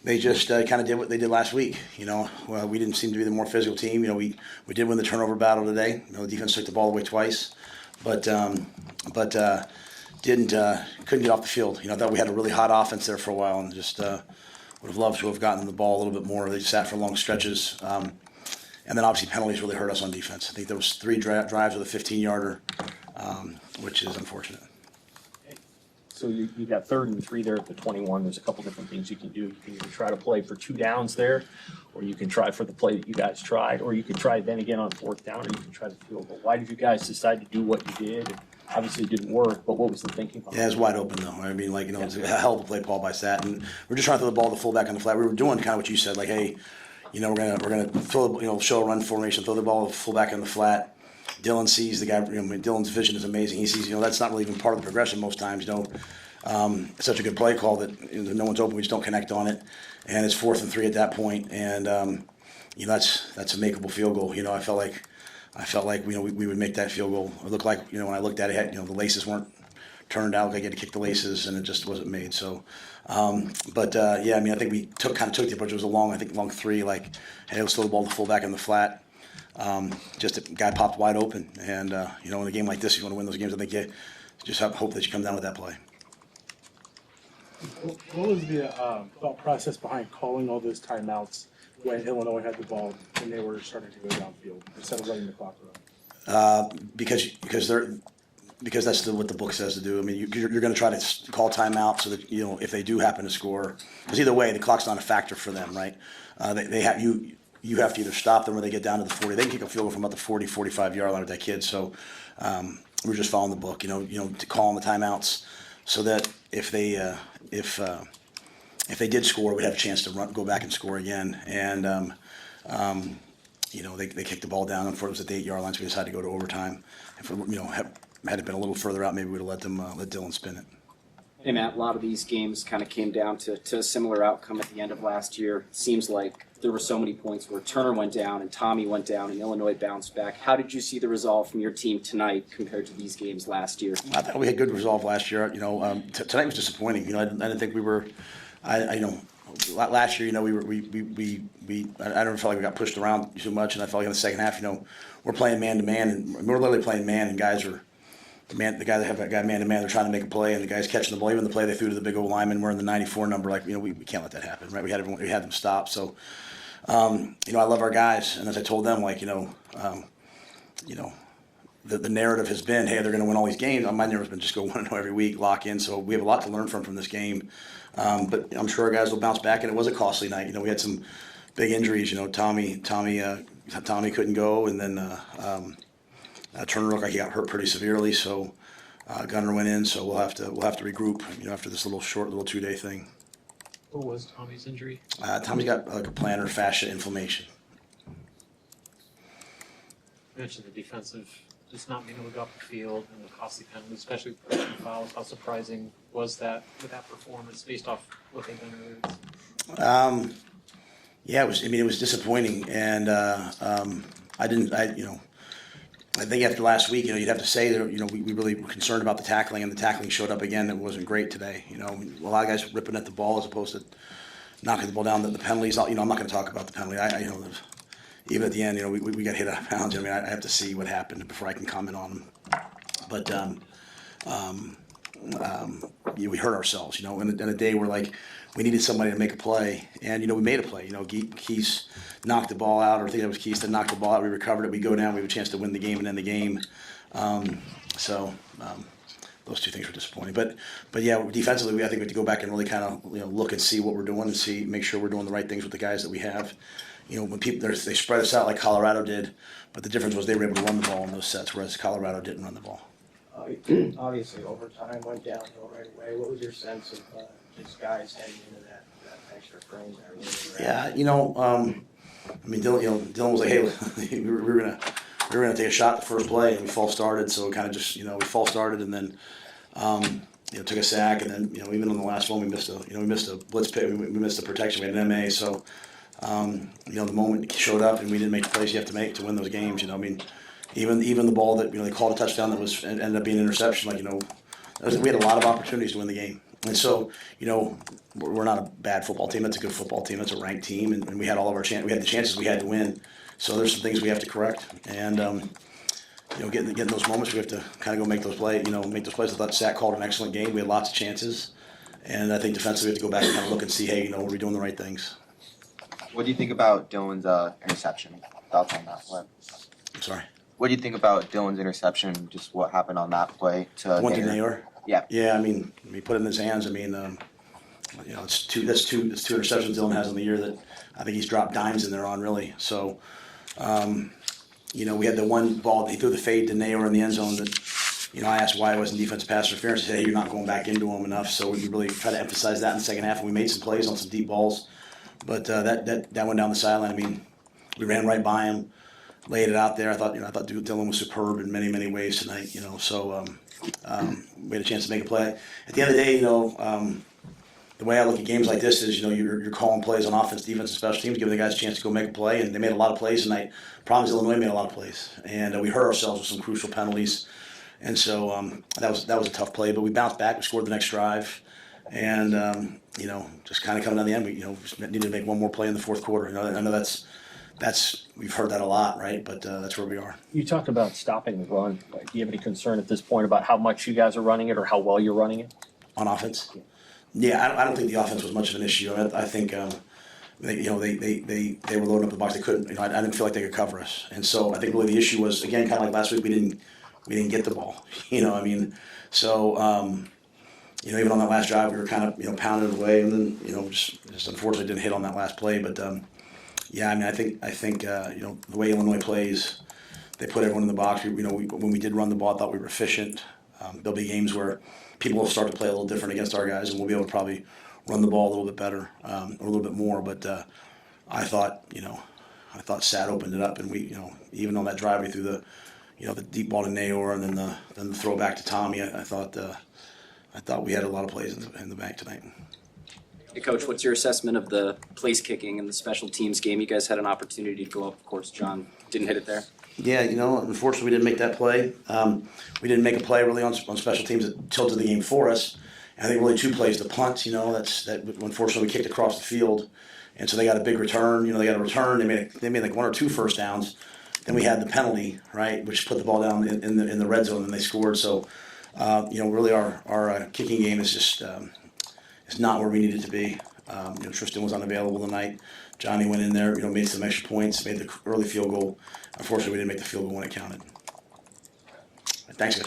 They just kind of did what they did last week. Well, we didn't seem to be the more physical team. We did win the turnover battle today. The defense took the ball away twice, but didn't couldn't get off the field. I thought we had a really hot offense there for a while, and just would have loved to have gotten the ball a little bit more. They just sat for long stretches, and then obviously penalties really hurt us on defense. I think there was 3 drives with a 15-yarder, which is unfortunate. So you got 3rd and 3 there at the 21. There's a couple different things you can do. You can either try to play for 2 downs there, or you can try for the play that you guys tried, or you can try then again on 4th down, or you can try the field goal. Why did you guys decide to do what you did? Obviously it didn't work, but what was the thinking behind it? Yeah, it was wide open though. I mean, it was a hell of a play call by Sat, and we're just trying to throw the ball to the fullback on the flat. We were doing kind of what you said, like, hey, we're gonna throw show a run formation, throw the ball to the fullback on the flat. Dylan sees the guy. Dylan's vision is amazing. He sees, that's not really even part of the progression most times. It's such a good play call that no one's open. We just don't connect on it, and it's 4th and 3 at that point, and that's a makeable field goal. I felt like we would make that field goal. It looked like when I looked at it, the laces weren't turned out. I had to kick the laces, and it just wasn't made. So, I think we took the approach. It was a long 3. Like, hey, let's throw the ball to the fullback in the flat. Just a guy popped wide open, and in a game like this, you want to win those games. I think you just hope that you come down with that play. What was the thought process behind calling all those timeouts when Illinois had the ball and they were starting to go downfield instead of letting the clock run? Because that's what the book says to do. I mean, you're going to try to call timeout so that if they do happen to score, because either way the clock's not a factor for them, right? They have you have to either stop them or they get down to the 40. They can kick a field goal from about the 40, 45-yard line with that kid. So we're just following the book, to call on the timeouts so that if they did score, we'd have a chance to go back and score again. And they kicked the ball down, and it was at the 8-yard line, so we decided to go to overtime. If had it been a little further out, maybe we'd have let Dylan spin it. Hey, Matt, a lot of these games kind of came down to a similar outcome at the end of last year. It seems like there were so many points where Turner went down and Tommy went down and Illinois bounced back. How did you see the resolve from your team tonight compared to these games last year? I thought we had good resolve last year. Tonight was disappointing. I didn't think we were. Last year, I don't feel like we got pushed around too much, and I felt like in the second half, we're playing man to man, and we're literally playing man, and guys are. The guy that have that guy man to man, they're trying to make a play, and the guy's catching the ball. Even the play they threw to the big old lineman, we're in the 94 number. We can't let that happen, right? We had them stop. So, I love our guys, and as I told them, the narrative has been, hey, they're going to win all these games. My narrative's been just go 1-0 every week, lock in. So we have a lot to learn from this game, but I'm sure our guys will bounce back. And it was a costly night. We had some big injuries. Tommy couldn't go, and then. Turner looked like he got hurt pretty severely, so Gunner went in. So we'll have to regroup, after this little 2-day thing. What was Tommy's injury? Tommy's got a plantar fascia inflammation. You mentioned the defensive just not being able to go up the field and the costly penalties, especially with personal fouls. How surprising was that with that performance based off what they've done earlier? Yeah, it was disappointing, and I think after last week, you'd have to say that, we really were concerned about the tackling, and the tackling showed up again. It wasn't great today. A lot of guys ripping at the ball as opposed to knocking the ball down. The penalties, I'm not going to talk about the penalty. Even at the end, we got hit out of bounds. I have to see what happened before I can comment on them. But we hurt ourselves, in a day where we needed somebody to make a play, and we made a play. Keese knocked the ball out, or I think that was Keese that knocked the ball out. We recovered it. We go down. We have a chance to win the game and end the game. Those two things were disappointing. But yeah, defensively, I think we have to go back and really kind of look and see what we're doing and make sure we're doing the right things with the guys that we have. When people they spread us out like Colorado did, but the difference was they were able to run the ball in those sets, whereas Colorado didn't run the ball. Obviously, overtime went downhill right away. What was your sense of just guys heading into that extra frame there? Yeah, Dylan was like, hey, we were gonna take a shot the first play, and we false started. So kind of just we false started, and then took a sack, and then even on the last one we missed a blitz pick, we missed the protection. We had an MA, so the moment it showed up and we didn't make the plays you have to make to win those games. Even the ball that they called a touchdown that ended up being an interception. We had a lot of opportunities to win the game, And so, you know, we're not a bad football team. It's a good football team. It's a ranked team, and we had all of our we had the chances we had to win. So there's some things we have to correct, and you know, getting those moments, we have to kind of go make those plays. You know, make those plays. I thought Sack called an excellent game. We had lots of chances, and I think defensively we have to go back and kind of look and see, hey, you know, are we doing the right things? What do you think about Dylan's interception? Thoughts on that play? I'm sorry. What do you think about Dylan's interception? Just what happened on that play to One to Nair? Nayor. Yeah. Yeah, I mean, he put it in his hands. I mean, you know, it's two interceptions Dylan has in the year that I think he's dropped dimes in there on, really. So, you know, we had the one ball, he threw the fade to Nayor in the end zone that, you know, I asked why it wasn't defensive pass interference. He said, hey, you're not going back into him enough. So we really try to emphasize that in the second half, and we made some plays on some deep balls. But that went down the sideline. I mean, we ran right by him, laid it out there. I thought Dylan was superb in many, many ways tonight, you know. So we had a chance to make a play. At the end of the day, you know, the way I look at games like this is, you know, you're calling plays on offense, defense, and special teams, giving the guys a chance to go make a play, and they made a lot of plays tonight. Problem is Illinois made a lot of plays, and we hurt ourselves with some crucial penalties, and so that was a tough play. But we bounced back, we scored the next drive, and you know, just kind of coming down the end, we just needed to make one more play in the fourth quarter. You know, I know that's we've heard that a lot, right? But that's where we are. You talked about stopping the run. Like, do you have any concern at this point about how much you guys are running it or how well you're running it? On offense? Yeah, I don't think the offense was much of an issue. I think they were loading up the box. They couldn't. You know, I didn't feel like they could cover us, and so I think really the issue was, again, kind of like last week, we didn't get the ball. You know, I mean, so you know, even on that last drive, we were kind of, you know, pounding it away, and then, you know, just unfortunately didn't hit on that last play. But yeah, I mean, I think you know, the way Illinois plays, they put everyone in the box. When we did run the ball, I thought we were efficient. There'll be games where people will start to play a little different against our guys, and we'll be able to probably run the ball a little bit better, or a little bit more. But I thought Sat opened it up, and we, you know, even on that drive, we threw the deep ball to Nayor, and then the throw back to Tommy. I thought we had a lot of plays in the bank tonight. Hey, Coach, what's your assessment of the place kicking in the special teams game? You guys had an opportunity to go up. Of course, John didn't hit it there. Yeah, you know, unfortunately, we didn't make that play. We didn't make a play really on special teams that tilted the game for us. And I think really two plays. The punt, you know, that unfortunately we kicked across the field, and so they got a big return. You know, they got a return. They made like one or two first downs. Then we had the penalty, right, which put the ball down in the red zone, and they scored. So, you know, really our kicking game is just it's not where we need it to be. You know, Tristan was unavailable tonight. Johnny went in there, you know, made some extra points, made the early field goal. Unfortunately, we didn't make the field goal when it counted. Thanks, guys.